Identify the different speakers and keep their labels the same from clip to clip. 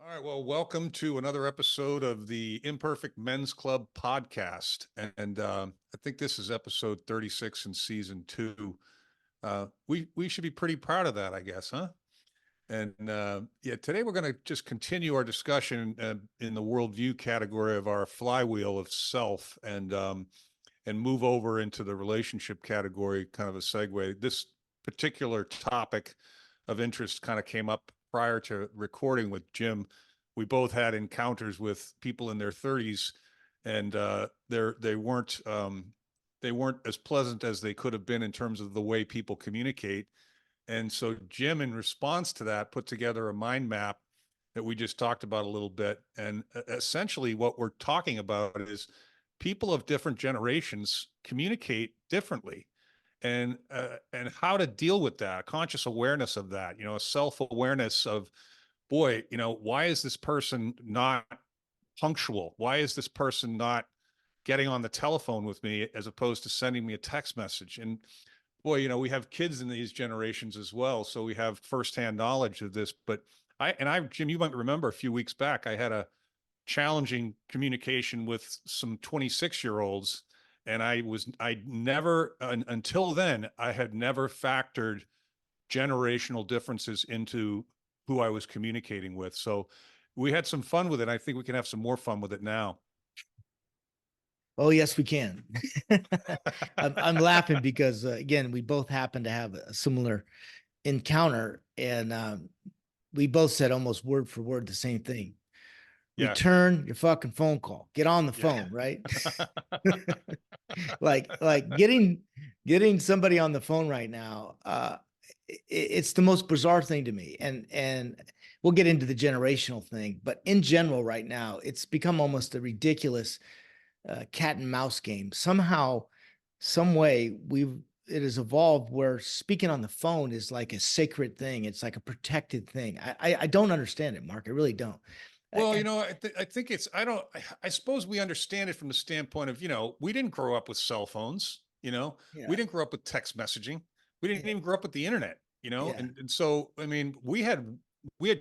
Speaker 1: All right. Well, welcome to another episode of the Imperfect Men's Club podcast. And I think this is episode 36 in season two. We should be pretty proud of that, I guess, huh? And yeah, today we're going to just continue our discussion in the worldview category of our flywheel of self and move over into the relationship category, kind of a segue. This particular topic of interest kind of came up prior to recording with Jim. We both had encounters with people in their 30s, and they weren't as pleasant as they could have been in terms of the way people communicate. And so Jim, in response to that, put together a mind map that we just talked about a little bit. And essentially, what we're talking about is people of different generations communicate differently, and how to deal with that, conscious awareness of that, a self-awareness of, boy, why is this person not punctual? Why is this person not getting on the telephone with me as opposed to sending me a text message? And boy, we have kids in these generations as well, so we have firsthand knowledge of this. But Jim, you might remember a few weeks back, I had a challenging communication with some 26-year-olds, and I never, until then, I had never factored generational differences into who I was communicating with. So we had some fun with it. I think we can have some more fun with it now.
Speaker 2: Oh, yes, we can. I'm laughing because, again, we both happen to have a similar encounter, and we both said almost word for word the same thing.
Speaker 1: Yeah.
Speaker 2: Return your fucking phone call. Get on the phone, right? like getting somebody on the phone right now. It's the most bizarre thing to me, and we'll get into the generational thing, but in general, right now, it's become almost a ridiculous cat and mouse game. Somehow, some way, it has evolved where speaking on the phone is like a sacred thing. It's like a protected thing. I don't understand it, Mark. I really don't.
Speaker 1: Well, I think I suppose we understand it from the standpoint of, we didn't grow up with cell phones,
Speaker 2: Yeah,
Speaker 1: we didn't grow up with text messaging. We didn't
Speaker 2: yeah,
Speaker 1: even grow up with the internet,
Speaker 2: yeah,
Speaker 1: and so, I mean, we had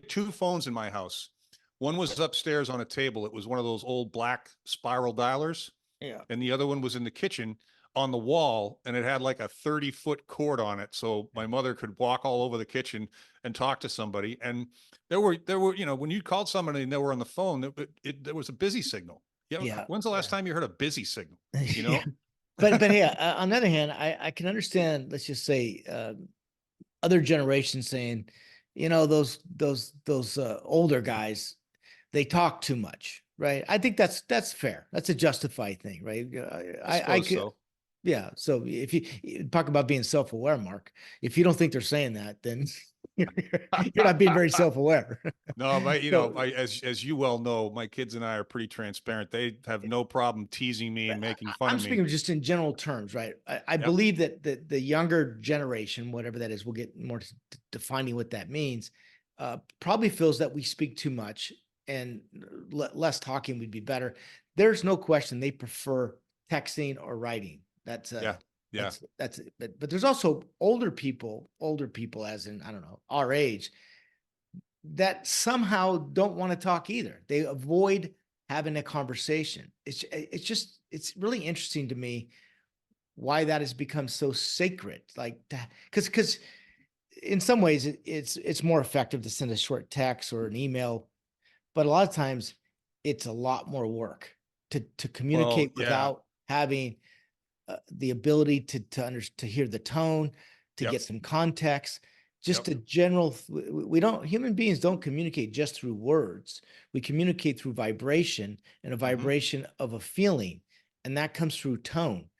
Speaker 1: two phones in my house. One was upstairs on a table. It was one of those old black spiral dialers,
Speaker 2: yeah.
Speaker 1: and the other one was in the kitchen on the wall, and it had like a 30-foot cord on it, so my mother could walk all over the kitchen and talk to somebody. And there were when you called somebody and they were on the phone, there was a busy signal.
Speaker 2: Yeah,
Speaker 1: When's the last
Speaker 2: yeah.
Speaker 1: time you heard a busy signal? you
Speaker 2: Yeah.
Speaker 1: know
Speaker 2: But hey, on the other hand, I can understand, let's just say, other generations saying, those older guys, they talk too much, right? I think that's fair. That's a justified thing, right?
Speaker 1: I
Speaker 2: I
Speaker 1: suppose
Speaker 2: could,
Speaker 1: so.
Speaker 2: yeah. So if you talk about being self-aware, Mark, if you don't think they're saying that, then you're, you're not being very self-aware.
Speaker 1: No,
Speaker 2: So
Speaker 1: as you well know, my kids and I are pretty transparent. They have no problem teasing me and making fun
Speaker 2: I'm
Speaker 1: of me.
Speaker 2: speaking just in general terms, right? I
Speaker 1: Yep.
Speaker 2: believe that the younger generation, whatever that is, we'll get more to defining what that means, probably feels that we speak too much and less talking would be better. There's no question they prefer texting or writing. That's
Speaker 1: Yeah. Yeah.
Speaker 2: that's but there's also older people as in, I don't know, our age, that somehow don't want to talk either. They avoid having a conversation. It's really interesting to me why that has become so sacred. Like that, because in some ways it's more effective to send a short text or an email, but a lot of times it's a lot more work to
Speaker 1: Well,
Speaker 2: communicate
Speaker 1: yeah.
Speaker 2: without having the ability to hear the tone, to
Speaker 1: Yep.
Speaker 2: get some context, just
Speaker 1: Yep.
Speaker 2: a general. We don't, human beings don't communicate just through words. We communicate through vibration, and a
Speaker 1: Hmm.
Speaker 2: vibration of a feeling, and that comes through tone.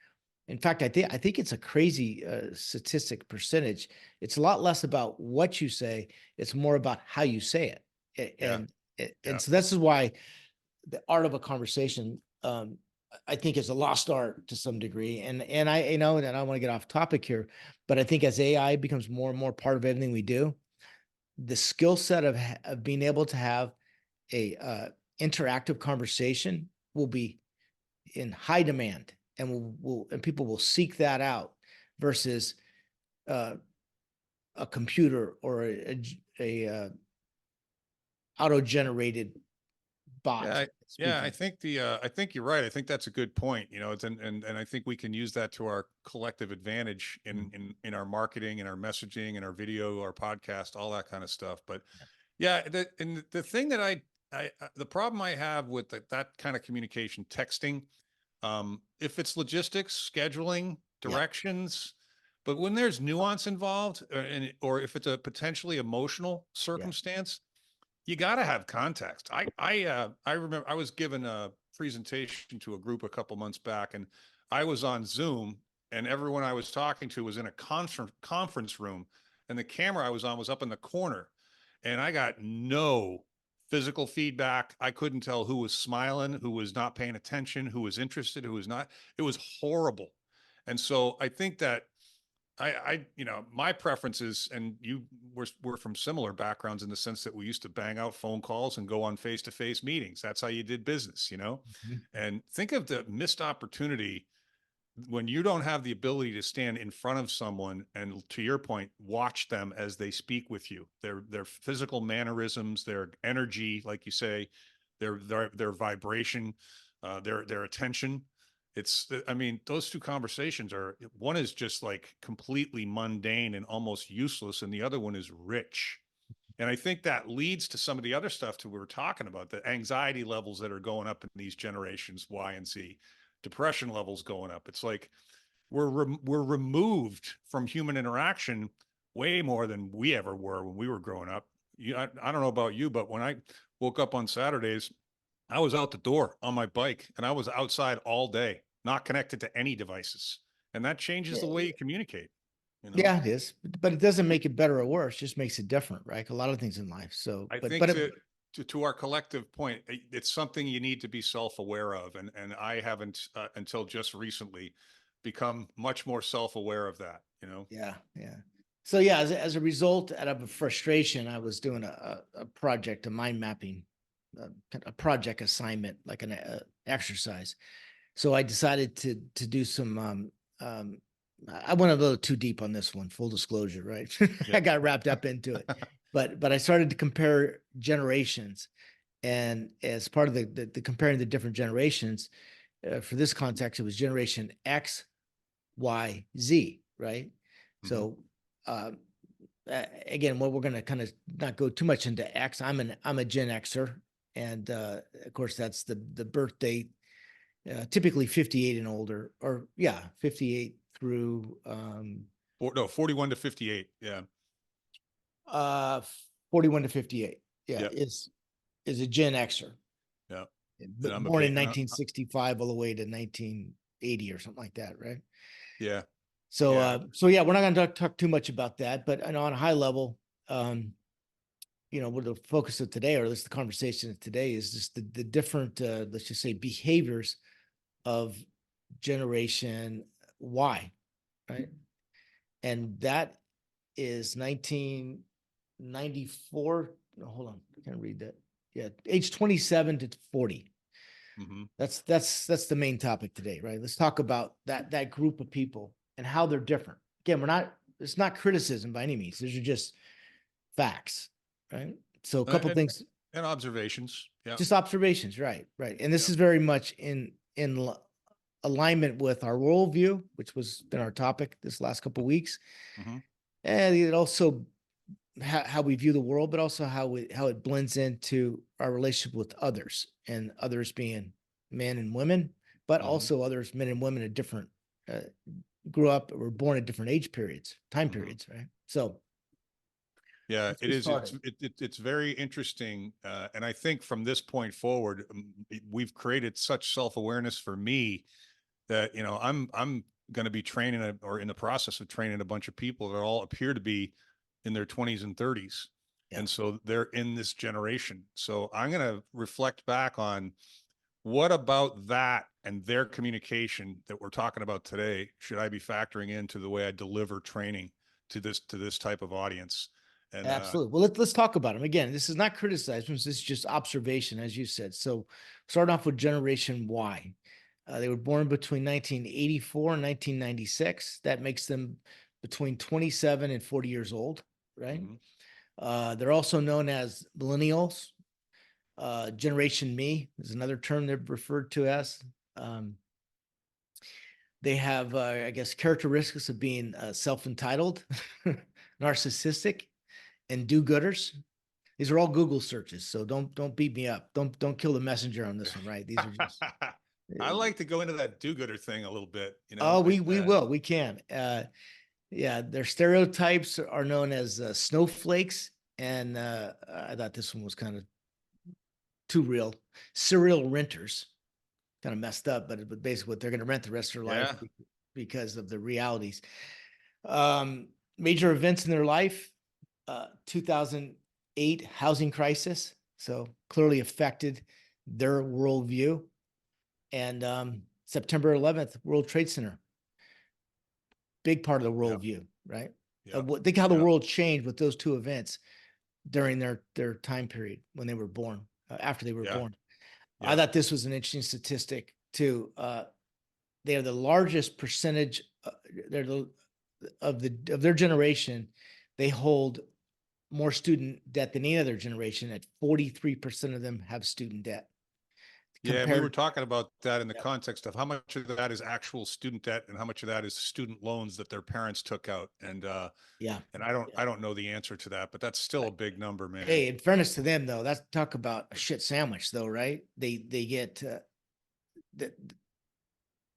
Speaker 2: In fact, I think it's a crazy statistic percentage. It's a lot less about what you say; it's more about how you say it.
Speaker 1: Yeah.
Speaker 2: And
Speaker 1: Yeah.
Speaker 2: so this is why the art of a conversation, I think, is a lost art to some degree. And I, and I don't want to get off topic here, but I think as AI becomes more and more part of everything we do, the skill set of being able to have a interactive conversation will be in high demand, and and people will seek that out versus uh, a computer or a auto-generated bot.
Speaker 1: Yeah, yeah,
Speaker 2: Speaking.
Speaker 1: I think you're right. I think that's a good point. You know, it's and I think we can use that to our collective advantage
Speaker 2: Mhm.
Speaker 1: in our marketing, in our messaging, in our video, our podcast, all that kind of stuff. But yeah, the thing that the problem I have with that kind of communication, texting, if it's logistics, scheduling,
Speaker 2: Yeah,
Speaker 1: directions, but when there's nuance involved, or if it's a potentially emotional
Speaker 2: yeah,
Speaker 1: circumstance, you got to have context. I remember I was given a presentation to a group a couple months back, and I was on Zoom, and everyone I was talking to was in a conference room, and the camera I was on was up in the corner, and I got no physical feedback. I couldn't tell who was smiling, who was not paying attention, who was interested, who was not. It was horrible. And so I think that my preferences, and we're from similar backgrounds in the sense that we used to bang out phone calls and go on face-to-face meetings. That's how you did business, you know?
Speaker 2: mhm,
Speaker 1: And think of the missed opportunity when you don't have the ability to stand in front of someone and, to your point, watch them as they speak with you, their physical mannerisms, their energy, like you say, their vibration, their attention. I mean, those two conversations are, one is just like completely mundane and almost useless, and the other one is rich. And I think that leads to some of the other stuff that we were talking about, the anxiety levels that are going up in these generations Y and Z, depression levels going up. It's like we're removed from human interaction way more than we ever were when we were growing up. I don't know about you, but when I woke up on Saturdays, I was out the door on my bike and I was outside all day, not connected to any devices. And that changes the way
Speaker 2: yeah,
Speaker 1: you communicate, you know?
Speaker 2: yeah, it is, but it doesn't make it better or worse. Just makes it different, right? Like a lot of things in life. So,
Speaker 1: I
Speaker 2: but
Speaker 1: think to our collective point, it's something you need to be self-aware of, and I haven't until just recently become much more self-aware of that. You know.
Speaker 2: yeah, yeah. So yeah, as a result, out of a frustration, I was doing a project, a mind mapping, a project assignment, like an exercise. So I decided to do some. I went a little too deep on this one. Full disclosure, right? I
Speaker 1: Yeah.
Speaker 2: got wrapped up into it, but I started to compare generations, and as part of the comparing the different generations, for this context, it was Generation X, Y, Z, right?
Speaker 1: Hmm.
Speaker 2: So uh, again, what we're going to kind of not go too much into X. I'm a Gen Xer, and of course that's the birth date, typically 58 and older, or yeah, 58 through
Speaker 1: No, 41 to 58. Yeah.
Speaker 2: uh 41 to 58. Yeah,
Speaker 1: Yeah.
Speaker 2: is a Gen Xer,
Speaker 1: Yeah. And I'm a
Speaker 2: born in
Speaker 1: bit.
Speaker 2: 1965 all the way to 1980 or something like that, right?
Speaker 1: Yeah.
Speaker 2: So,
Speaker 1: Yeah.
Speaker 2: so yeah, we're not going to talk too much about that, but on a high level, what the focus of today, or at least the conversation of today, is just the different, let's just say, behaviors of Generation Y, right? And that is 1994. No, hold on, I can't read that. Yeah, age 27 to 40.
Speaker 1: Hmm.
Speaker 2: That's the main topic today, right? Let's talk about that group of people and how they're different. Again, it's not criticism by any means. These are just facts, right? So a couple
Speaker 1: And
Speaker 2: things,
Speaker 1: and observations. Yeah.
Speaker 2: just observations, right? Right. And this
Speaker 1: Yeah.
Speaker 2: is very much in alignment with our worldview, which was been our topic this last couple of weeks.
Speaker 1: Hmm.
Speaker 2: And it also how we view the world, but also how it blends into our relationship with others, and others being men and women, but
Speaker 1: Hmm.
Speaker 2: also others, men and women, at different uh, grew up or were born at different age periods, time
Speaker 1: Hmm.
Speaker 2: periods, right? So
Speaker 1: Yeah,
Speaker 2: let's
Speaker 1: it
Speaker 2: get
Speaker 1: is.
Speaker 2: started.
Speaker 1: It's very interesting, and I think from this point forward, we've created such self-awareness for me that I'm going to be training or in the process of training a bunch of people that all appear to be in their 20s and 30s,
Speaker 2: Yeah,
Speaker 1: and so they're in this generation. So I'm going to reflect back on what about that and their communication that we're talking about today should I be factoring into the way I deliver training to this type of audience. And
Speaker 2: absolutely. Well, let's talk about them. Again, this is not criticizing, this is just observation, as you said. So starting off with Generation Y. They were born between 1984 and 1996. That makes them between 27 and 40 years old, right?
Speaker 1: mhm,
Speaker 2: They're also known as millennials, Generation Me is another term they're referred to as. Um, they have, I guess, characteristics of being self-entitled, narcissistic, and do-gooders. These are all Google searches, so don't beat me up. Don't kill the messenger on this one, right? These are just.
Speaker 1: I like to go into that do-gooder thing a little bit, you
Speaker 2: Oh,
Speaker 1: know.
Speaker 2: we can. Yeah, their stereotypes are known as snowflakes, and I thought this one was kind of too real. Serial renters, kind of messed up, but basically what they're going to rent the rest of their life
Speaker 1: Yeah,
Speaker 2: because of the realities. Um, Major events in their life: 2008 housing crisis, so clearly affected their worldview, and September 11th World Trade Center, big part of the
Speaker 1: yep,
Speaker 2: worldview, right?
Speaker 1: yep,
Speaker 2: Think how the
Speaker 1: yep,
Speaker 2: world changed with those two events during their time period when they were born, after they were
Speaker 1: yeah,
Speaker 2: born. I
Speaker 1: yeah,
Speaker 2: thought this was an interesting statistic too. They are the largest percentage. They're the of their generation. They hold more student debt than any other generation. At 43% of them have student debt
Speaker 1: yeah. And we were
Speaker 2: compared.
Speaker 1: talking about that in the
Speaker 2: Yep.
Speaker 1: context of how much of that is actual student debt and how much of that is student loans that their parents took out.
Speaker 2: Yeah.
Speaker 1: And I don't
Speaker 2: Yeah.
Speaker 1: I don't know the answer to that, but that's still a big number, man.
Speaker 2: Hey, in fairness to them, though, that's talk about a shit sandwich, though, right? They get the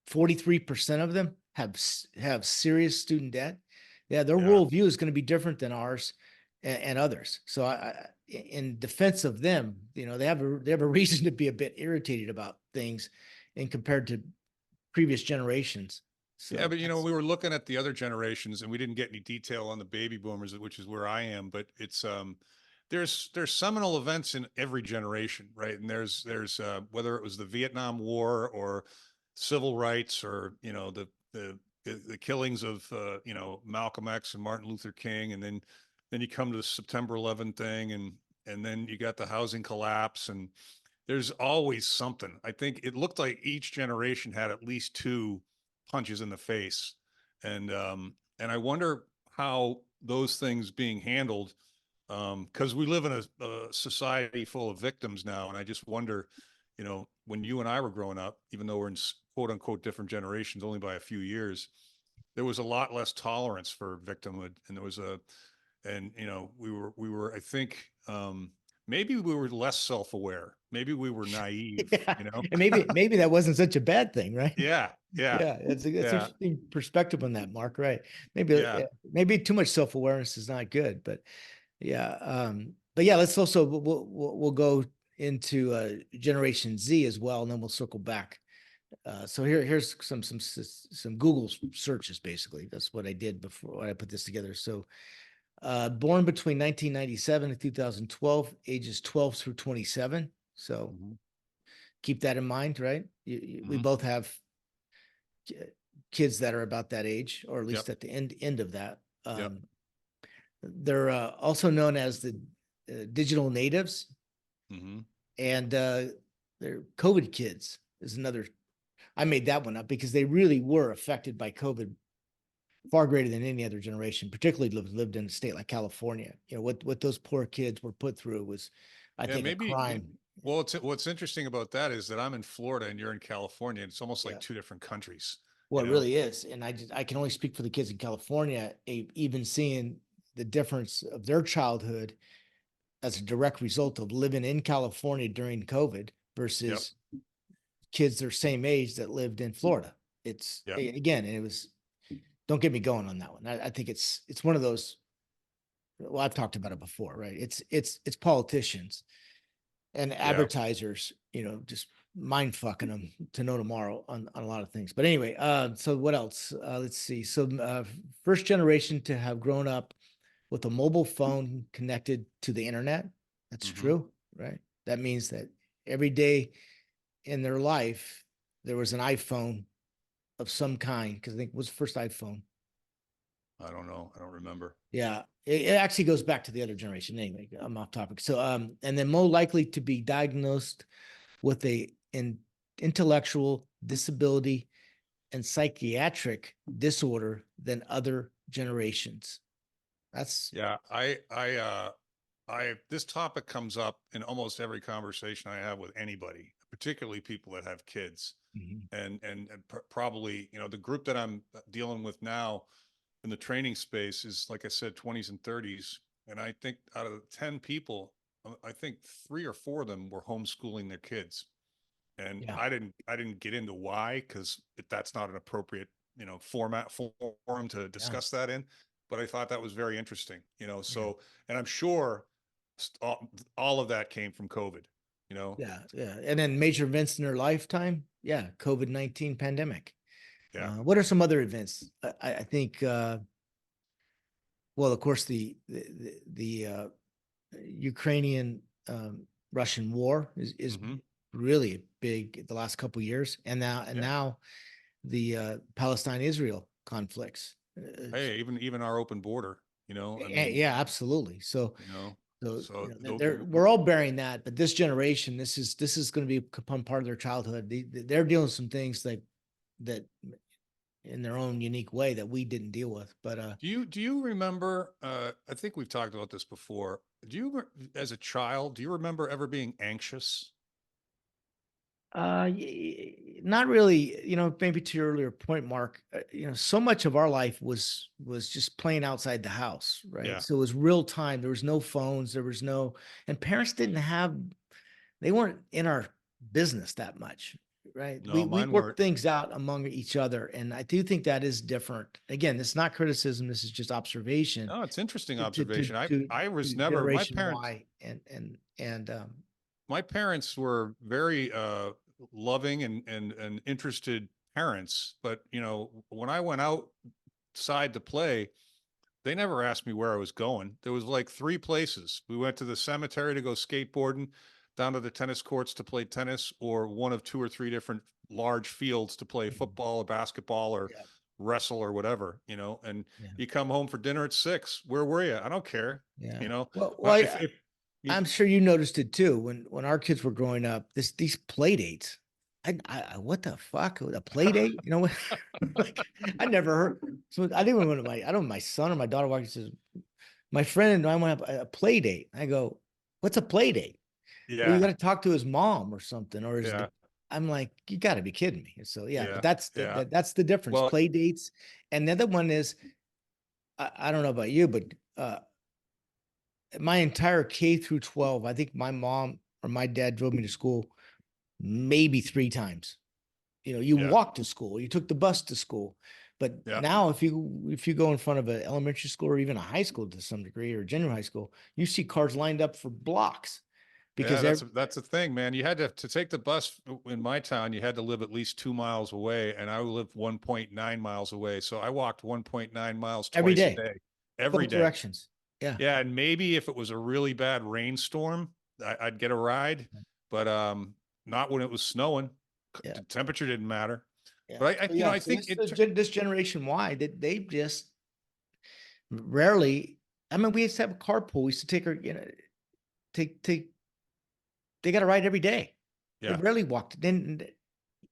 Speaker 2: 43% of them have serious student debt. Yeah, their
Speaker 1: Yeah.
Speaker 2: worldview is going to be different than ours and others. So in defense of them, they have a reason to be a bit irritated about things, and compared to previous generations.
Speaker 1: Yeah,
Speaker 2: So
Speaker 1: but
Speaker 2: that's
Speaker 1: we were looking at the other generations and we didn't get any detail on the baby boomers, which is where I am, but it's there's seminal events in every generation, right? And there's whether it was the Vietnam War or civil rights or, the killings of Malcolm X and Martin Luther King, and then you come to the September 11th thing, and then you got the housing collapse, and there's always something. I think it looked like each generation had at least two punches in the face. And I wonder how those things being handled, because we live in a society full of victims now. And I just wonder, when you and I were growing up, even though we're in quote unquote different generations, only by a few years, there was a lot less tolerance for victimhood. And there was we were, I think, maybe we were less self-aware. Maybe we were naive,
Speaker 2: yeah, and maybe that wasn't such a bad thing, right?
Speaker 1: Yeah, yeah,
Speaker 2: Yeah, it's
Speaker 1: yeah,
Speaker 2: interesting perspective on that, Mark. Right? Maybe
Speaker 1: yeah.
Speaker 2: maybe too much self awareness is not good, but yeah. But yeah, let's also we'll go into Generation Z as well, and then we'll circle back. So here's some Google searches. Basically, that's what I did before I put this together. So, born between 1997 and 2012, ages 12 through 27. So
Speaker 1: Mhm,
Speaker 2: keep that in mind, right? We
Speaker 1: mhm.
Speaker 2: both have kids that are about that age, or at
Speaker 1: Yep,
Speaker 2: least at the end of that.
Speaker 1: yep.
Speaker 2: They're also known as the digital natives,
Speaker 1: Mhm.
Speaker 2: and they're COVID kids is another. I made that one up because they really were affected by COVID far greater than any other generation, particularly lived in a state like California. What those poor kids were put through was, I
Speaker 1: Yeah,
Speaker 2: think, a
Speaker 1: maybe.
Speaker 2: crime.
Speaker 1: Well, what's interesting about that is that I'm in Florida and you're in California, and it's almost like
Speaker 2: Yeah.
Speaker 1: two different countries,
Speaker 2: Well,
Speaker 1: you
Speaker 2: it
Speaker 1: know?
Speaker 2: really is, and I can only speak for the kids in California. Even seeing the difference of their childhood as a direct result of living in California during COVID
Speaker 1: Yep,
Speaker 2: versus kids their same age that lived in Florida. It's
Speaker 1: yep,
Speaker 2: again, it was. Don't get me going on that one. I think it's one of those. Well, I've talked about it before, right? It's politicians and
Speaker 1: yeah.
Speaker 2: advertisers, just mind fucking them to know tomorrow on a lot of things. But anyway, so what else? Let's see. So first generation to have grown up with a mobile phone connected to the internet. That's
Speaker 1: Hmm.
Speaker 2: true, right? That means that every day in their life there was an iPhone of some kind, because I think it was the first iPhone.
Speaker 1: I don't know. I don't remember.
Speaker 2: Yeah, it actually goes back to the other generation. Anyway, I'm off topic. So, and then more likely to be diagnosed with an intellectual disability and psychiatric disorder than other generations. That's
Speaker 1: Yeah, this topic comes up in almost every conversation I have with anybody, particularly people that have kids.
Speaker 2: Mhm.
Speaker 1: And probably, the group that I'm dealing with now in the training space is, like I said, 20s and 30s. And I think out of the 10 people, I think 3 or 4 of them were homeschooling their kids. And
Speaker 2: Yeah,
Speaker 1: I didn't get into why, because that's not an appropriate, forum to
Speaker 2: yeah,
Speaker 1: discuss that in. But I thought that was very interesting,
Speaker 2: yeah,
Speaker 1: so, and I'm sure all of that came from COVID, you know?
Speaker 2: yeah, yeah. And then major events in their lifetime. Yeah, COVID-19 pandemic.
Speaker 1: Yeah.
Speaker 2: What are some other events? I think. Well, of course, the Ukrainian Russian war is
Speaker 1: Hmm.
Speaker 2: really big the last couple of years, and
Speaker 1: Yeah.
Speaker 2: now the Palestine Israel conflicts.
Speaker 1: Hey, even our open border, I mean,
Speaker 2: Yeah, absolutely.
Speaker 1: you know,
Speaker 2: So
Speaker 1: so
Speaker 2: they're we're all bearing that, but this generation, this is going to be become part of their childhood. They're dealing with some things like that in their own unique way that we didn't deal with. But
Speaker 1: do you remember, I think we've talked about this before. As a child, do you remember ever being anxious?
Speaker 2: not really. Maybe to your earlier point, Mark. So much of our life was just playing outside the house, right?
Speaker 1: Yeah.
Speaker 2: So it was real time. There was no phones. There was no, and parents didn't have. They weren't in our business that much, right? We
Speaker 1: No,
Speaker 2: we
Speaker 1: mine
Speaker 2: worked
Speaker 1: weren't.
Speaker 2: things out among each other, and I do think that is different. Again, it's not criticism. This is just observation
Speaker 1: No, it's interesting
Speaker 2: to to to
Speaker 1: observation. I
Speaker 2: to,
Speaker 1: I was
Speaker 2: to
Speaker 1: never
Speaker 2: Generation Y and
Speaker 1: my parents were very loving and interested parents, but when I went outside to play, they never asked me where I was going. There was like 3 places. We went to the cemetery to go skateboarding, down to the tennis courts to play tennis, or one of 2 or 3 different large fields to play
Speaker 2: Mhm.
Speaker 1: football or basketball or
Speaker 2: Yeah,
Speaker 1: wrestle or whatever, and
Speaker 2: yeah,
Speaker 1: you come home for dinner at 6. Where were you? I don't care.
Speaker 2: yeah.
Speaker 1: You know,
Speaker 2: Well,
Speaker 1: if you,
Speaker 2: I'm sure you noticed it too when our kids were growing up. These play dates. What the fuck? A play date? You know what? Like I never heard. So I didn't when I don't know, my son or my daughter walks and says, my friend and I want to have a play date. I go, what's a play date? Well, you got
Speaker 1: yeah,
Speaker 2: to talk to his mom or something, or his.
Speaker 1: yeah,
Speaker 2: I'm like, you got to be kidding me. So yeah, but
Speaker 1: yeah,
Speaker 2: that's
Speaker 1: yeah.
Speaker 2: that's the difference.
Speaker 1: Well,
Speaker 2: Play dates, and the other one is, I don't know about you, but my entire K through 12, I think my mom or my dad drove me to school maybe 3 times. You
Speaker 1: yeah,
Speaker 2: walked to school, you took the bus to school. But
Speaker 1: yeah.
Speaker 2: now if you go in front of an elementary school or even a high school to some degree or junior high school, you see cars lined up for blocks
Speaker 1: Yeah,
Speaker 2: because
Speaker 1: that's the thing, man. You had to take the bus in my town. You had to live at least 2 miles away, and I lived 1.9 miles away. So I walked 1.9 miles
Speaker 2: every
Speaker 1: twice a
Speaker 2: day,
Speaker 1: day, every
Speaker 2: both
Speaker 1: day.
Speaker 2: directions. Yeah.
Speaker 1: Yeah, and maybe if it was a really bad rainstorm, I'd get a ride, but not when it was snowing.
Speaker 2: Yeah.
Speaker 1: The temperature didn't matter.
Speaker 2: Yeah.
Speaker 1: But
Speaker 2: So yeah,
Speaker 1: I
Speaker 2: so
Speaker 1: think
Speaker 2: this this generation Y, that they just rarely. I mean, we used to have a carpool. We used to take her, take they got to ride every day. They
Speaker 1: yeah.
Speaker 2: rarely walked. Then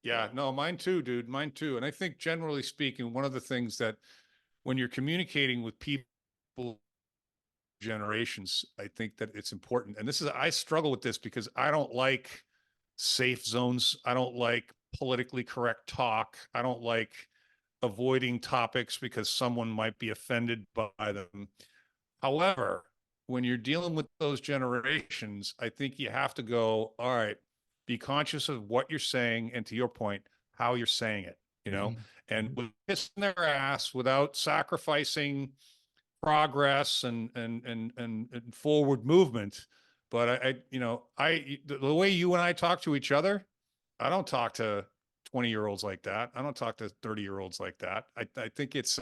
Speaker 1: Yeah, no, mine too, dude. Mine too. And I think generally speaking, one of the things that when you're communicating with people generations, I think that it's important. And I struggle with this because I don't like safe zones. I don't like politically correct talk. I don't like avoiding topics because someone might be offended by them. However, when you're dealing with those generations, I think you have to go, all right, be conscious of what you're saying. And to your point, how you're saying it,
Speaker 2: Mhm,
Speaker 1: and
Speaker 2: mhm.
Speaker 1: with kissing their ass without sacrificing progress and forward movement. But the way you and I talk to each other, I don't talk to 20-year-olds like that. I don't talk to 30-year-olds like that. I think it's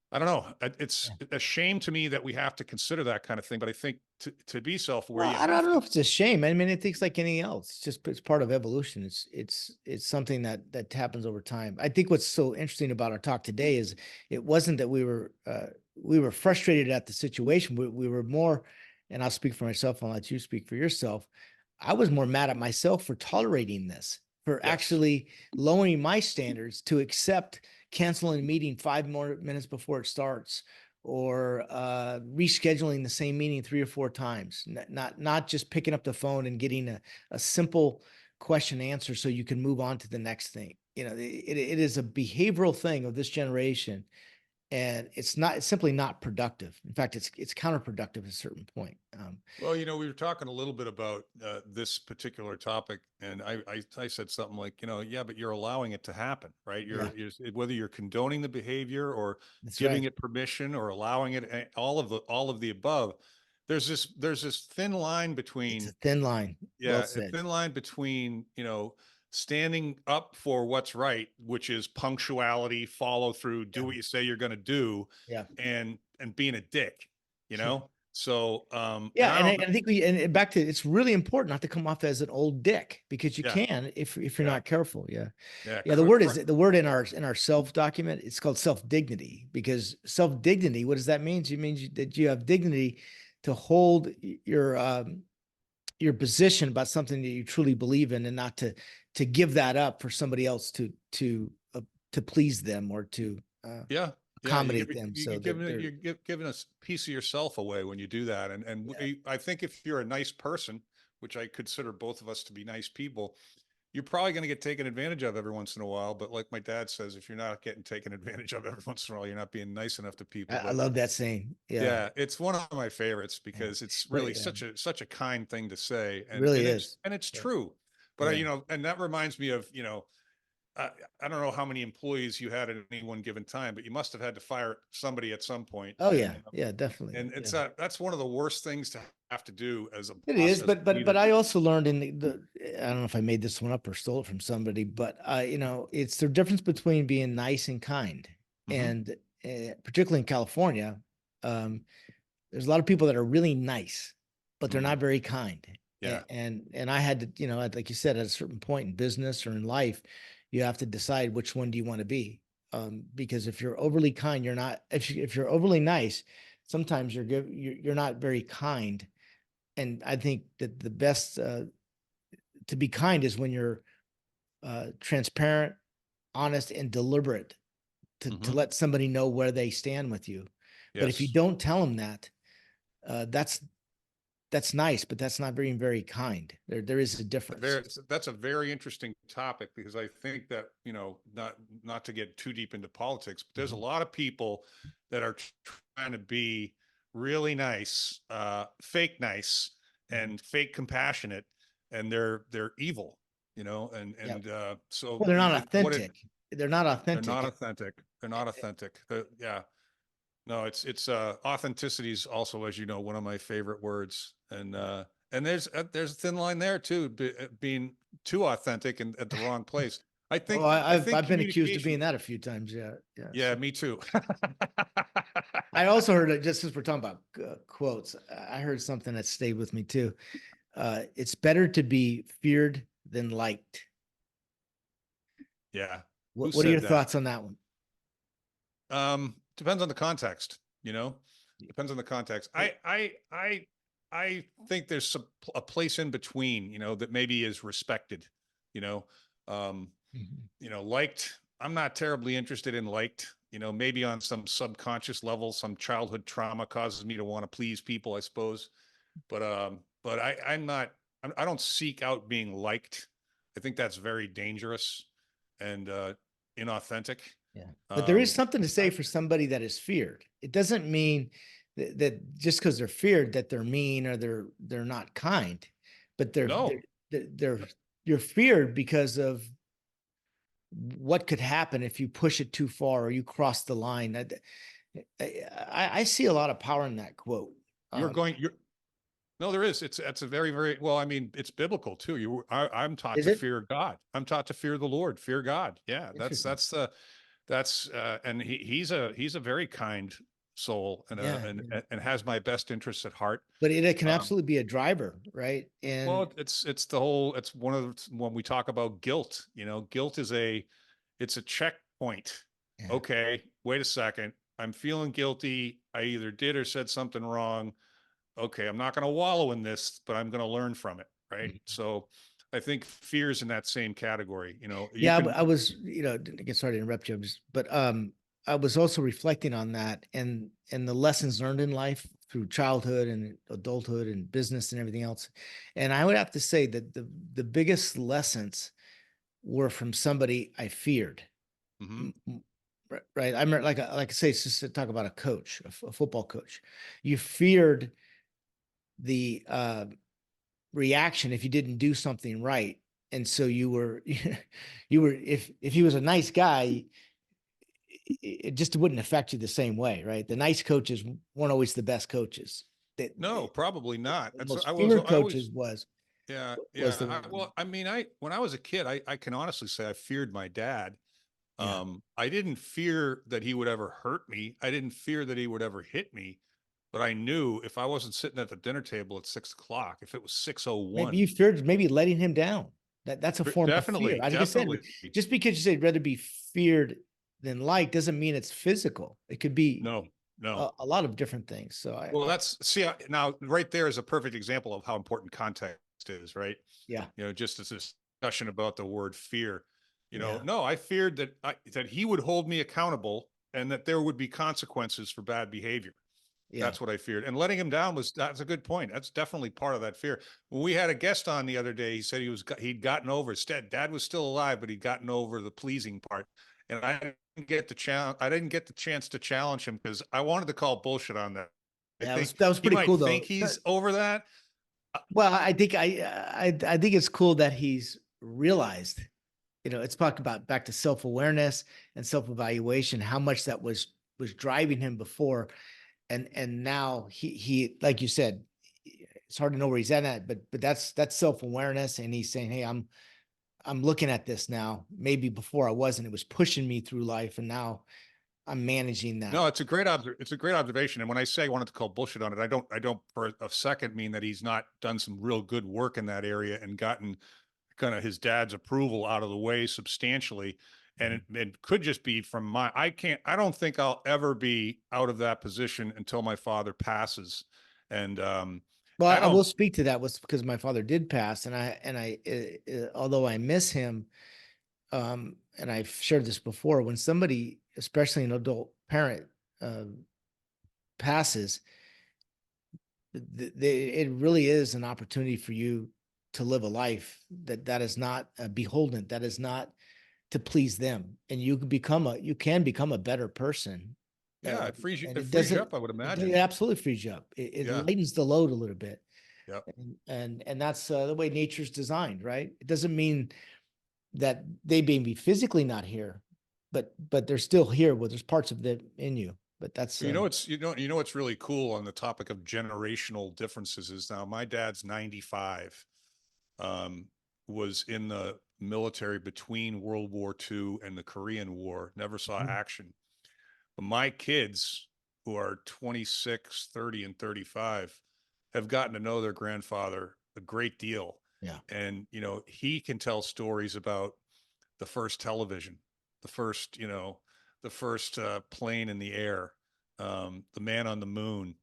Speaker 1: I don't know. It's
Speaker 2: Yeah.
Speaker 1: a shame to me that we have to consider that kind of thing, but I think to be self-aware,
Speaker 2: Well,
Speaker 1: you
Speaker 2: I
Speaker 1: have
Speaker 2: don't know
Speaker 1: to.
Speaker 2: if it's a shame. I mean, it thinks like anything else. It's part of evolution. It's something that happens over time. I think what's so interesting about our talk today is it wasn't that we were frustrated at the situation. We were more, and I'll speak for myself. I'll let you speak for yourself. I was more mad at myself for tolerating this, for
Speaker 1: Yes.
Speaker 2: actually lowering my standards to accept canceling a meeting 5 more minutes before it starts, or rescheduling the same meeting 3 or 4 times, not just picking up the phone and getting a simple question answer so you can move on to the next thing. It is a behavioral thing of this generation, and it's simply not productive. In fact, it's counterproductive at a certain point.
Speaker 1: Well, we were talking a little bit about this particular topic, and I said something like, yeah, but you're allowing it to happen, right?
Speaker 2: Yeah,
Speaker 1: Whether you're condoning the behavior or
Speaker 2: that's
Speaker 1: giving
Speaker 2: right.
Speaker 1: it permission or allowing it, all of the above. There's this thin line
Speaker 2: It's a
Speaker 1: between,
Speaker 2: thin line. Well
Speaker 1: yeah, a
Speaker 2: said.
Speaker 1: thin line between, standing up for what's right, which is punctuality, follow through, do
Speaker 2: Yeah,
Speaker 1: what you say you're going to do,
Speaker 2: yeah.
Speaker 1: and being a dick, you
Speaker 2: Yeah.
Speaker 1: know? So,
Speaker 2: Yeah,
Speaker 1: and I
Speaker 2: and
Speaker 1: don't,
Speaker 2: I think back to, it's really important not to come off as an old dick, because you
Speaker 1: yeah,
Speaker 2: can if you're
Speaker 1: yeah,
Speaker 2: not careful. Yeah.
Speaker 1: yeah.
Speaker 2: Yeah, the word in our self document, it's called self dignity, because self dignity, what does that mean? It means that you have dignity to hold your position about something that you truly believe in, and not to give that up for somebody else to please them, or to
Speaker 1: Yeah, yeah. You give
Speaker 2: accommodate them.
Speaker 1: you
Speaker 2: So
Speaker 1: giving
Speaker 2: they're
Speaker 1: giving a piece of yourself away when you do that, and
Speaker 2: yeah.
Speaker 1: I think if you're a nice person, which I consider both of us to be nice people, you're probably going to get taken advantage of every once in a while. But like my dad says, if you're not getting taken advantage of every once in a while, you're not being nice enough to people.
Speaker 2: I
Speaker 1: But
Speaker 2: love that saying. Yeah,
Speaker 1: yeah, it's one of my favorites
Speaker 2: yeah.
Speaker 1: because it's
Speaker 2: But
Speaker 1: really
Speaker 2: yeah,
Speaker 1: such a kind thing to say,
Speaker 2: it
Speaker 1: and
Speaker 2: really
Speaker 1: and it's
Speaker 2: is.
Speaker 1: and it's
Speaker 2: Yeah,
Speaker 1: true. But
Speaker 2: yeah.
Speaker 1: and that reminds me of, I, I don't know how many employees you had at any one given time, but you must have had to fire somebody at some point.
Speaker 2: Oh
Speaker 1: And
Speaker 2: yeah, yeah, definitely.
Speaker 1: and
Speaker 2: Yeah.
Speaker 1: that's one of the worst things to have to do as a
Speaker 2: It
Speaker 1: boss,
Speaker 2: is,
Speaker 1: as a
Speaker 2: but
Speaker 1: leader.
Speaker 2: I also learned in I don't know if I made this one up or stole it from somebody, but it's the difference between being nice and kind.
Speaker 1: Hmm.
Speaker 2: And particularly in California, um, there's a lot of people that are really nice, but they're
Speaker 1: Mm,
Speaker 2: not very kind.
Speaker 1: yeah.
Speaker 2: And I had to, like you said, at a certain point in business or in life, you have to decide which one do you want to be. Because if you're overly kind, you're not. If you're overly nice, sometimes you're not very kind. And I think that the best to be kind is when you're transparent, honest, and deliberate to
Speaker 1: Hmm.
Speaker 2: let somebody know where they stand with you. But if you
Speaker 1: Yes.
Speaker 2: don't tell them that, that's nice, but that's not very kind. There is a difference.
Speaker 1: That's a very interesting topic because I think that, not to get too deep into politics, but there's a
Speaker 2: Mhm.
Speaker 1: lot of people that are trying to be really nice, fake nice
Speaker 2: Mhm.
Speaker 1: and fake compassionate, and they're evil,
Speaker 2: Yeah.
Speaker 1: so
Speaker 2: Well, they're not
Speaker 1: what it
Speaker 2: authentic. They're not
Speaker 1: they're not
Speaker 2: authentic.
Speaker 1: authentic. They're not authentic. Yeah. No, it's authenticity is also, as you know, one of my favorite words, and there's a thin line there too, being too authentic and at the wrong place. I
Speaker 2: Oh,
Speaker 1: think I think
Speaker 2: I've been accused of
Speaker 1: communication.
Speaker 2: being that a few times. Yeah, yeah.
Speaker 1: Yeah,
Speaker 2: So
Speaker 1: me too.
Speaker 2: I also heard it, just since we're talking about quotes, I heard something that stayed with me too. It's better to be feared than liked.
Speaker 1: Yeah. Who
Speaker 2: What are your
Speaker 1: said that?
Speaker 2: thoughts on that one?
Speaker 1: Depends on the context, depends on the context.
Speaker 2: Yeah.
Speaker 1: I think there's a place in between, that maybe is respected, you know, um,
Speaker 2: Mhm.
Speaker 1: liked. I'm not terribly interested in liked, maybe on some subconscious level, some childhood trauma causes me to want to please people, I suppose. But I'm not, I don't seek out being liked. I think that's very dangerous and, inauthentic.
Speaker 2: Yeah. But there is
Speaker 1: Um,
Speaker 2: something to say
Speaker 1: I,
Speaker 2: for somebody that is feared. It doesn't mean that just because they're feared that they're mean or they're not kind, but
Speaker 1: no,
Speaker 2: they're you're feared because of what could happen if you push it too far or you cross the line. I see a lot of power in that quote.
Speaker 1: you're
Speaker 2: Um,
Speaker 1: going, you're, no, there is. It's a very, very, well, I mean, it's biblical too. I'm taught
Speaker 2: is
Speaker 1: to
Speaker 2: it
Speaker 1: fear God. I'm taught to fear the Lord, fear God. Yeah.
Speaker 2: interesting?
Speaker 1: And he's a very kind soul
Speaker 2: Yeah, yeah.
Speaker 1: and has my best interests at heart.
Speaker 2: But it can
Speaker 1: Um,
Speaker 2: absolutely be a driver, right? And
Speaker 1: well, it's one of when we talk about guilt, guilt it's a checkpoint.
Speaker 2: yeah.
Speaker 1: Okay, wait a second. I'm feeling guilty. I either did or said something wrong. Okay, I'm not going to wallow in this, but I'm going to learn from it. Right.
Speaker 2: Mhm.
Speaker 1: So I think fear's in that same category. You
Speaker 2: Yeah,
Speaker 1: can,
Speaker 2: I was, get sorry to interrupt you, but I was also reflecting on that and the lessons learned in life through childhood and adulthood and business and everything else. And I would have to say that the biggest lessons were from somebody I feared.
Speaker 1: Hmm.
Speaker 2: Right. I remember, like I say, it's just to talk about a coach, a football coach. You feared the reaction if you didn't do something right, and so you were, you were, if he was a nice guy, it just wouldn't affect you the same way, right? The nice coaches weren't always the best coaches.
Speaker 1: No, probably not.
Speaker 2: The
Speaker 1: That's
Speaker 2: most
Speaker 1: I was
Speaker 2: feared
Speaker 1: I always
Speaker 2: coaches was
Speaker 1: yeah,
Speaker 2: was
Speaker 1: yeah.
Speaker 2: the one.
Speaker 1: Well, I mean, when I was a kid, I can honestly say I feared my dad.
Speaker 2: Yeah,
Speaker 1: I didn't fear that he would ever hurt me. I didn't fear that he would ever hit me. But I knew if I wasn't sitting at the dinner table at 6 o'clock, if it was
Speaker 2: maybe
Speaker 1: 6:01,
Speaker 2: you feared maybe letting him down. That's a form of fear.
Speaker 1: definitely,
Speaker 2: Like I said,
Speaker 1: definitely.
Speaker 2: just because you say rather be feared than liked doesn't mean it's physical. It could be
Speaker 1: No, no.
Speaker 2: a lot of different things. So
Speaker 1: Well, that's see now right there is a perfect example of how important context is, right?
Speaker 2: yeah,
Speaker 1: Just as a discussion about the word fear.
Speaker 2: yeah,
Speaker 1: No, I feared that he would hold me accountable and that there would be consequences for bad behavior.
Speaker 2: yeah.
Speaker 1: That's what I feared. And letting him down that's a good point. That's definitely part of that fear. When we had a guest on the other day, he said he'd gotten over his dad was still alive, but he'd gotten over the pleasing part. And I didn't get the chance to challenge him because I wanted to call bullshit on that. I
Speaker 2: Yeah,
Speaker 1: think
Speaker 2: that was
Speaker 1: he
Speaker 2: pretty
Speaker 1: might
Speaker 2: cool
Speaker 1: think
Speaker 2: though.
Speaker 1: he's over that.
Speaker 2: Well, I think I think it's cool that he's realized, it's talked about back to self-awareness and self-evaluation, how much that was driving him before. And now he like you said, it's hard to know where he's at, but that's self-awareness. And he's saying, hey, I'm looking at this now. Maybe before I wasn't, it was pushing me through life, and now I'm managing that.
Speaker 1: No, it's a great observation. And when I say I wanted to call bullshit on it, I don't for a second mean that he's not done some real good work in that area and gotten kind of his dad's approval out of the way substantially. And it could just be from I don't think I'll ever be out of that position until my father passes. And
Speaker 2: Well,
Speaker 1: I
Speaker 2: I will
Speaker 1: don't,
Speaker 2: speak to that was because my father did pass, and although I miss him, and I've shared this before, when somebody, especially an adult parent, uh, passes, it really is an opportunity for you to live a life that is not beholden, that is not to please them, and you can become a better person,
Speaker 1: yeah,
Speaker 2: and
Speaker 1: it
Speaker 2: it
Speaker 1: frees you
Speaker 2: doesn't.
Speaker 1: up, I would
Speaker 2: It
Speaker 1: imagine.
Speaker 2: absolutely frees you up. It
Speaker 1: Yeah.
Speaker 2: lightens the load a little bit,
Speaker 1: Yeah.
Speaker 2: and that's the way nature's designed, right? It doesn't mean that they may be physically not here, but they're still here. Well, there's parts of them in you, but that's
Speaker 1: What's really cool on the topic of generational differences is now my dad's 95, um, was in the military between World War II and the Korean War, never saw
Speaker 2: Mhm.
Speaker 1: action. But my kids, who are 26, 30, and 35, have gotten to know their grandfather a great deal.
Speaker 2: Yeah,
Speaker 1: And, he can tell stories about the first television, the first, plane in the air, the man on the moon,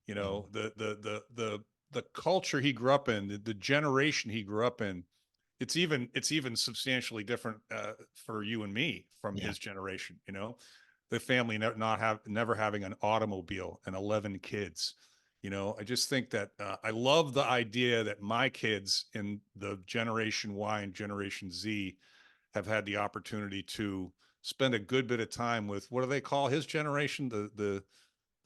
Speaker 2: yeah,
Speaker 1: the culture he grew up in, the generation he grew up in. It's even substantially different for you and me from
Speaker 2: yeah.
Speaker 1: his generation. The family not have never having an automobile and 11 kids. I just think that I love the idea that my kids in the Generation Y and Generation Z have had the opportunity to spend a good bit of time with what do they call his generation? The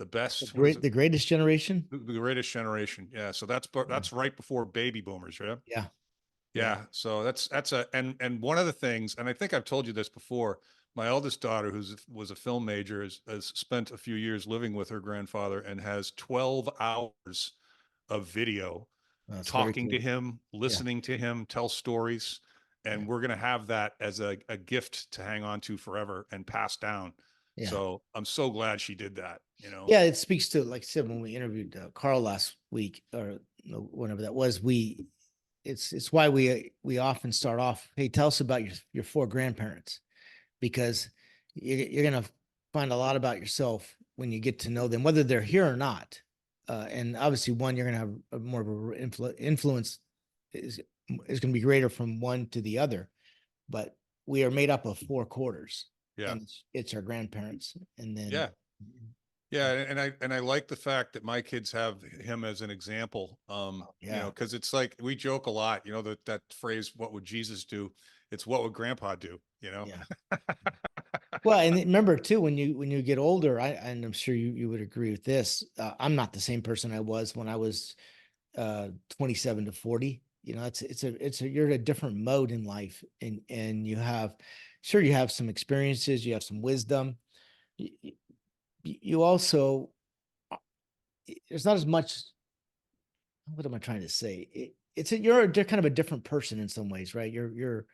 Speaker 1: best, what is it?
Speaker 2: The greatest generation.
Speaker 1: The greatest generation. Yeah. So
Speaker 2: Yeah,
Speaker 1: that's right before baby boomers. Yeah.
Speaker 2: yeah, yeah.
Speaker 1: Yeah. So that's and one of the things, and I think I've told you this before, my eldest daughter, was a film major, has spent a few years living with her grandfather and has 12 hours of video
Speaker 2: That's very
Speaker 1: talking to
Speaker 2: cool.
Speaker 1: him,
Speaker 2: Yeah,
Speaker 1: listening to him tell stories.
Speaker 2: yeah,
Speaker 1: And we're going to have that as a gift to hang on to forever and pass down.
Speaker 2: yeah.
Speaker 1: So I'm so glad she did that.
Speaker 2: Yeah, it speaks to, like I said, when we interviewed Carl last week, or no, whenever that was, it's why we often start off, hey, tell us about your four grandparents, because you're gonna find a lot about yourself when you get to know them, whether they're here or not. And obviously, one, you're gonna have more of a influence is going to be greater from one to the other, but we are made up of four quarters,
Speaker 1: Yeah.
Speaker 2: and it's our grandparents, and then
Speaker 1: Yeah. Yeah, and I like the fact that my kids have him as an example.
Speaker 2: yeah,
Speaker 1: Because it's like we joke a lot, that phrase, "What would Jesus do?" It's what would Grandpa do, you know?
Speaker 2: yeah. Well, and remember too, when you get older, and I'm sure you would agree with this. I'm not the same person I was when I was 27 to 40. It's a you're in a different mode in life, and you have, sure, you have some experiences, you have some wisdom. You also, there's not as much. What am I trying to say? You're kind of a different person in some ways, right? You're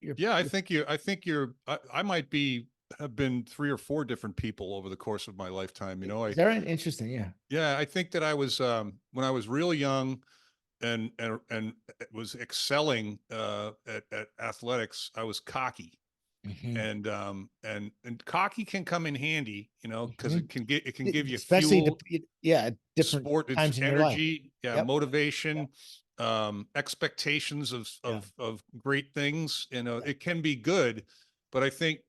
Speaker 1: Yeah, I might have been three or four different people over the course of my lifetime.
Speaker 2: is that right? Interesting. Yeah.
Speaker 1: Yeah, I think that I was, when I was real young and was excelling at athletics, I was cocky.
Speaker 2: Hmm.
Speaker 1: And cocky can come in handy, because
Speaker 2: Hmm.
Speaker 1: it can give you
Speaker 2: Especially
Speaker 1: fuel,
Speaker 2: yeah, at different
Speaker 1: sport, it's
Speaker 2: times in your life.
Speaker 1: energy, yeah,
Speaker 2: Yep.
Speaker 1: motivation, expectations of
Speaker 2: Yeah.
Speaker 1: great things. It can be good, but I think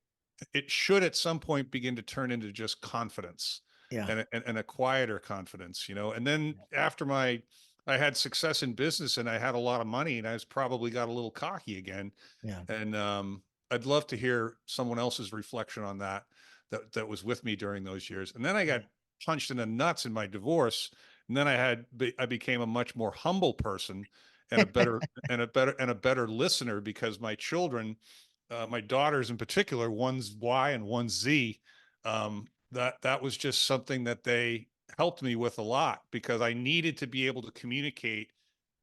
Speaker 1: it should at some point begin to turn into just confidence,
Speaker 2: Yeah.
Speaker 1: and a quieter confidence. And then after I had success in business and I had a lot of money, and I was probably got a little cocky again.
Speaker 2: Yeah.
Speaker 1: And I'd love to hear someone else's reflection on that was with me during those years. And then I got
Speaker 2: Yeah.
Speaker 1: punched in the nuts in my divorce, and then I became a much more humble person, and a better listener, because my children, my daughters in particular, one's Y and one's Z, that was just something that they helped me with a lot, because I needed to be able to communicate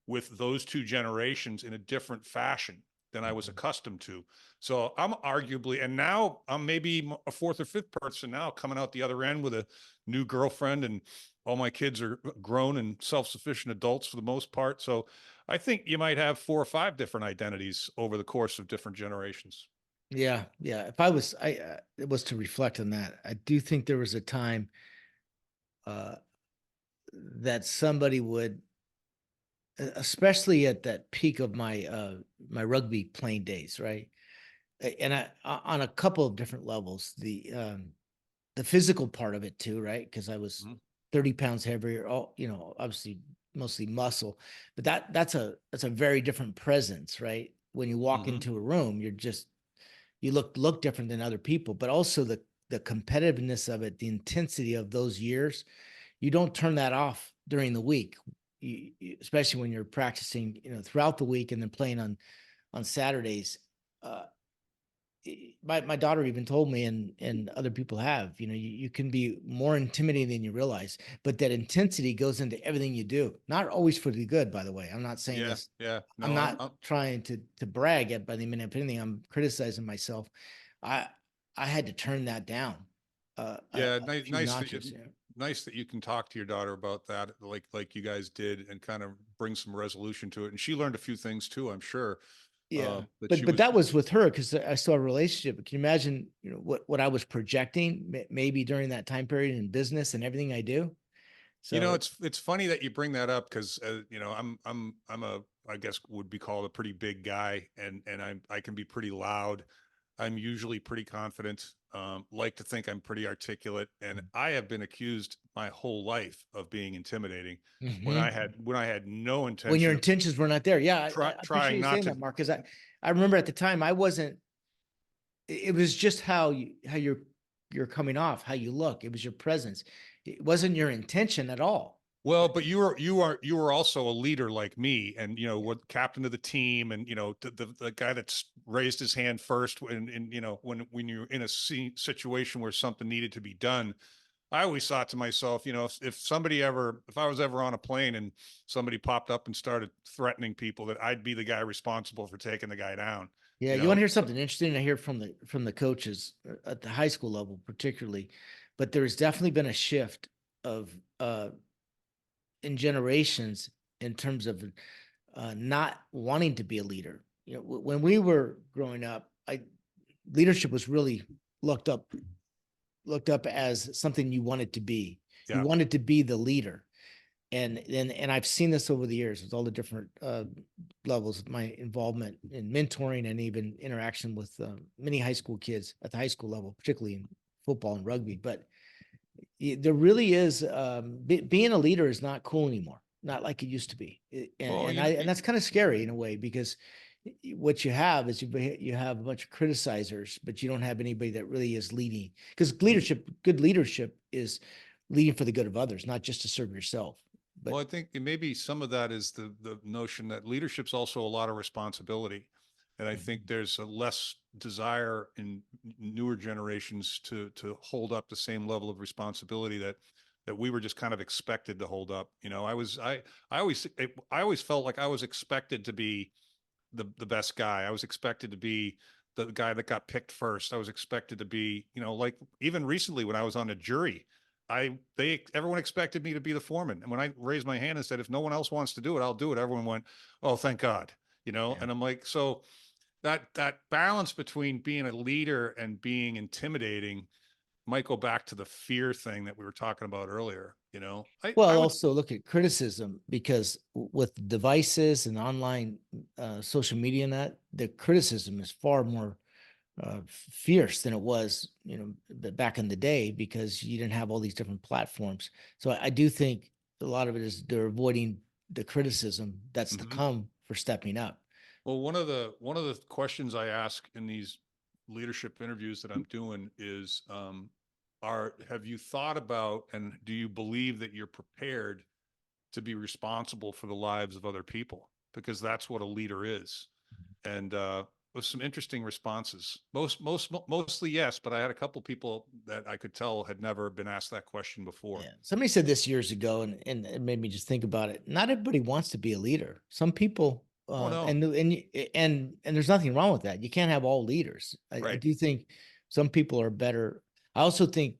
Speaker 1: with those two generations in a different fashion than I was
Speaker 2: Mhm.
Speaker 1: accustomed to. So I'm arguably, and now I'm maybe a fourth or fifth person now, coming out the other end with a new girlfriend, and all my kids are grown and self-sufficient adults for the most part. So I think you might have four or five different identities over the course of different generations.
Speaker 2: Yeah. Yeah. It was to reflect on that. I do think there was a time uh, that somebody would, especially at that peak of my rugby playing days, right? And on a couple of different levels, the physical part of it too, right? Because I was
Speaker 1: Mhm.
Speaker 2: 30 pounds heavier, all, obviously mostly muscle, but that's a very different presence, right? When you walk
Speaker 1: Mhm.
Speaker 2: into a room, you look different than other people, but also the competitiveness of it, the intensity of those years, you don't turn that off during the week. Especially when you're practicing, throughout the week and then playing on Saturdays. Uh, my daughter even told me, and other people have, you can be more intimidating than you realize, but that intensity goes into everything you do, not always for the good, by the way. I'm not saying
Speaker 1: Yeah.
Speaker 2: this,
Speaker 1: Yeah.
Speaker 2: I'm
Speaker 1: No,
Speaker 2: not trying to brag at by the minute. If anything, I'm criticizing myself. I i had to turn that down
Speaker 1: yeah.
Speaker 2: a
Speaker 1: Nice,
Speaker 2: few notches.
Speaker 1: nice that you can talk to your daughter about that, like you guys did, and kind of bring some resolution to it. And she learned a few things too, I'm sure.
Speaker 2: Yeah,
Speaker 1: That
Speaker 2: but
Speaker 1: she was,
Speaker 2: that was with her because I saw a relationship. Can you imagine, what I was projecting maybe during that time period in business and everything I do? So
Speaker 1: it's funny that you bring that up, because I'm a, I guess would be called a pretty big guy, and I can be pretty loud. I'm usually pretty confident. Like to think I'm pretty articulate, and I have been accused my whole life of being intimidating,
Speaker 2: Mhm.
Speaker 1: when I had no
Speaker 2: When your
Speaker 1: intention of
Speaker 2: intentions were not there, yeah, I appreciate
Speaker 1: trying
Speaker 2: you
Speaker 1: not
Speaker 2: saying
Speaker 1: to.
Speaker 2: that, Mark. Because I remember at the time I wasn't. It was just how you're coming off, how you look. It was your presence. It wasn't your intention at all.
Speaker 1: Well, but you were also a leader like me, and what, captain of the team, and the guy that's raised his hand first, and when you're in a situation where something needed to be done. I always thought to myself, if I was ever on a plane and somebody popped up and started threatening people, that I'd be the guy responsible for taking the guy down.
Speaker 2: Yeah, you want to hear something interesting? I hear from the coaches at the high school level, particularly, but there's definitely been a shift of in generations in terms of not wanting to be a leader. When we were growing up, leadership was really looked up looked up as something you wanted to be. You
Speaker 1: Yeah.
Speaker 2: wanted to be the leader. and I've seen this over the years with all the different levels of my involvement in mentoring and even interaction with many high school kids at the high school level, particularly in football and rugby. But there really is being a leader is not cool anymore, not like it used to be.
Speaker 1: Well,
Speaker 2: And that's kind of scary in a way, because what you have is you have a bunch of criticizers, but you don't have anybody that really is leading, because good leadership is leading for the good of others, not just to serve yourself. But
Speaker 1: well, I think maybe some of that is the notion that leadership's also a lot of responsibility. And I think there's a less desire in newer generations to hold up the same level of responsibility that we were just kind of expected to hold up. You know, I always felt like I was expected to be the best guy. I was expected to be the guy that got picked first. I was expected to be, you know, like even recently when I was on a jury, everyone expected me to be the foreman. And when I raised my hand and said, if no one else wants to do it, I'll do it, everyone went, oh, thank God. You know,
Speaker 2: yeah.
Speaker 1: and I'm like, so that balance between being a leader and being intimidating might go back to the fear thing that we were talking about earlier. You know, I
Speaker 2: Well,
Speaker 1: would,
Speaker 2: also look at criticism, because with devices and online social media and that, the criticism is far more fierce than it was, back in the day, because you didn't have all these different platforms. So I do think a lot of it is they're avoiding the criticism that's to
Speaker 1: mhm.
Speaker 2: come for stepping up.
Speaker 1: Well, one of the questions I ask in these leadership interviews that I'm doing is, have you thought about and do you believe that you're prepared to be responsible for the lives of other people? Because that's what a leader is. And with some interesting responses, mostly yes, but I had a couple people that I could tell had never been asked that question before.
Speaker 2: Yeah. Somebody said this years ago, and it made me just think about it. Not everybody wants to be a leader. Some people,
Speaker 1: Oh no,
Speaker 2: and there's nothing wrong with that. You can't have all leaders. I
Speaker 1: right?
Speaker 2: do think some people are better. I also think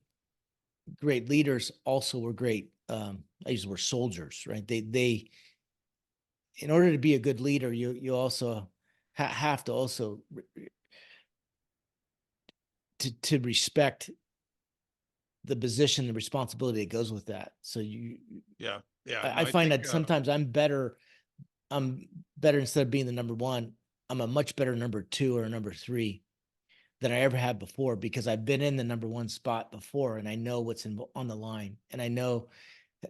Speaker 2: great leaders also were great. I use the word soldiers, right? In order to be a good leader, you also have to also to respect the position, the responsibility that goes with that. So
Speaker 1: Yeah, yeah. No,
Speaker 2: I
Speaker 1: I
Speaker 2: find
Speaker 1: think
Speaker 2: that sometimes I'm better instead of being the number one. I'm a much better number two or number three than I ever had before, because I've been in the number one spot before, and I know what's on the line, and I know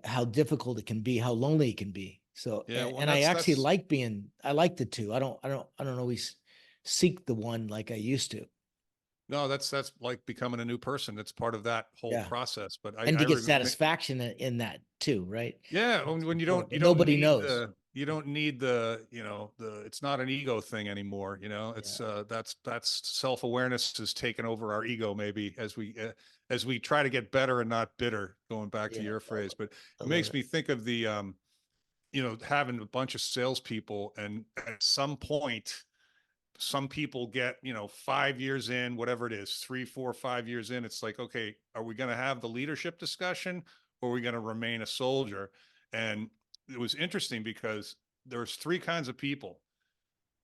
Speaker 2: how difficult it can be, how lonely it can be. So,
Speaker 1: yeah.
Speaker 2: and,
Speaker 1: Well,
Speaker 2: and I actually
Speaker 1: that's
Speaker 2: I like the two. I don't always seek the one like I used to.
Speaker 1: no, that's like becoming a new person. That's part of that whole
Speaker 2: Yeah.
Speaker 1: process. But
Speaker 2: And
Speaker 1: I
Speaker 2: to get
Speaker 1: remember,
Speaker 2: satisfaction in that too, right?
Speaker 1: yeah,
Speaker 2: It's
Speaker 1: when
Speaker 2: important,
Speaker 1: you
Speaker 2: but
Speaker 1: don't
Speaker 2: nobody
Speaker 1: need
Speaker 2: knows.
Speaker 1: it's not an ego thing anymore. You know,
Speaker 2: Yeah.
Speaker 1: it's that's self-awareness has taken over our ego maybe as we try to get better and not bitter, going back to
Speaker 2: Yeah.
Speaker 1: your phrase. But
Speaker 2: I
Speaker 1: it
Speaker 2: love
Speaker 1: makes
Speaker 2: it.
Speaker 1: me think of the having a bunch of salespeople, and at some point some people get 5 years in, whatever it is, 3 4 5 years in, it's like, okay, are we going to have the leadership discussion, or are we going to remain a soldier? And it was interesting because there's three kinds of people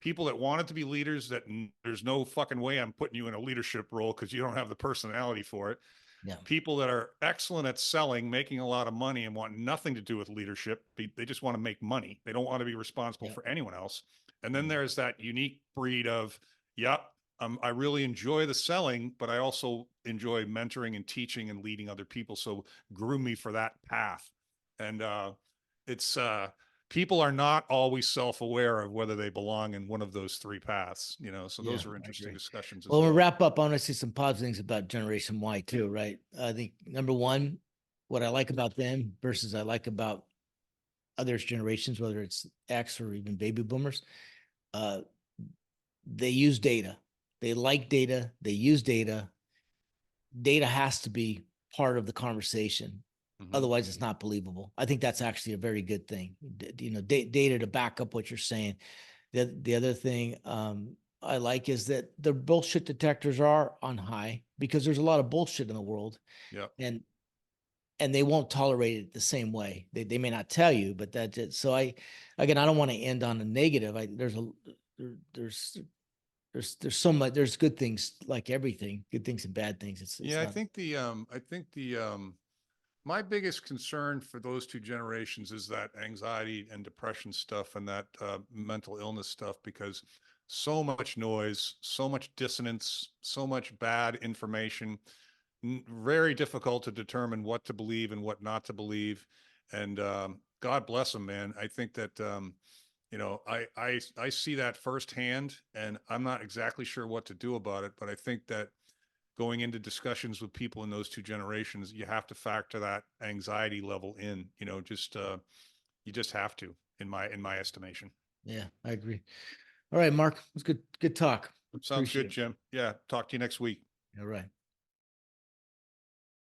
Speaker 1: that wanted to be leaders, that there's no fucking way I'm putting you in a leadership role because you don't have the personality for it.
Speaker 2: Yeah.
Speaker 1: People that are excellent at selling, making a lot of money, and want nothing to do with leadership. They just want to make money. They don't want to be responsible
Speaker 2: Yeah.
Speaker 1: for anyone else. And then
Speaker 2: Yeah.
Speaker 1: there's that unique breed of, yep, I really enjoy the selling, but I also enjoy mentoring and teaching and leading other people. So groom me for that path. And it's people are not always self-aware of whether they belong in one of those three paths. So
Speaker 2: Yeah.
Speaker 1: those are
Speaker 2: I
Speaker 1: interesting
Speaker 2: agree.
Speaker 1: discussions as
Speaker 2: Well, we'll
Speaker 1: well.
Speaker 2: wrap up. I want to see some positive things about Generation Y too, right? I think number one, what I like about them versus I like about others generations, whether it's X or even baby boomers, uh, they use data. They like data. They use data. Data has to be part of the conversation.
Speaker 1: Mm-hmm.
Speaker 2: Otherwise, it's not believable. I think that's actually a very good thing. Data to back up what you're saying. The other thing I like is that the bullshit detectors are on high, because there's a lot of bullshit in the world,
Speaker 1: Yep.
Speaker 2: and they won't tolerate it the same way. They may not tell you, but that's it. So I don't want to end on a negative. There's so much. There's good things, like everything, good things and bad things. It's
Speaker 1: Yeah,
Speaker 2: not.
Speaker 1: I think the my biggest concern for those two generations is that anxiety and depression stuff and that mental illness stuff, because so much noise, so much dissonance, so much bad information, very difficult to determine what to believe and what not to believe. And God bless them, man. I think that I see that firsthand, and I'm not exactly sure what to do about it. But I think that going into discussions with people in those two generations, you have to factor that anxiety level in. You just have to, in my estimation.
Speaker 2: Yeah, I agree. All right, Mark, it was good talk.
Speaker 1: Sounds
Speaker 2: Appreciate
Speaker 1: good,
Speaker 2: it.
Speaker 1: Jim. Yeah, talk to you next week.
Speaker 2: All right.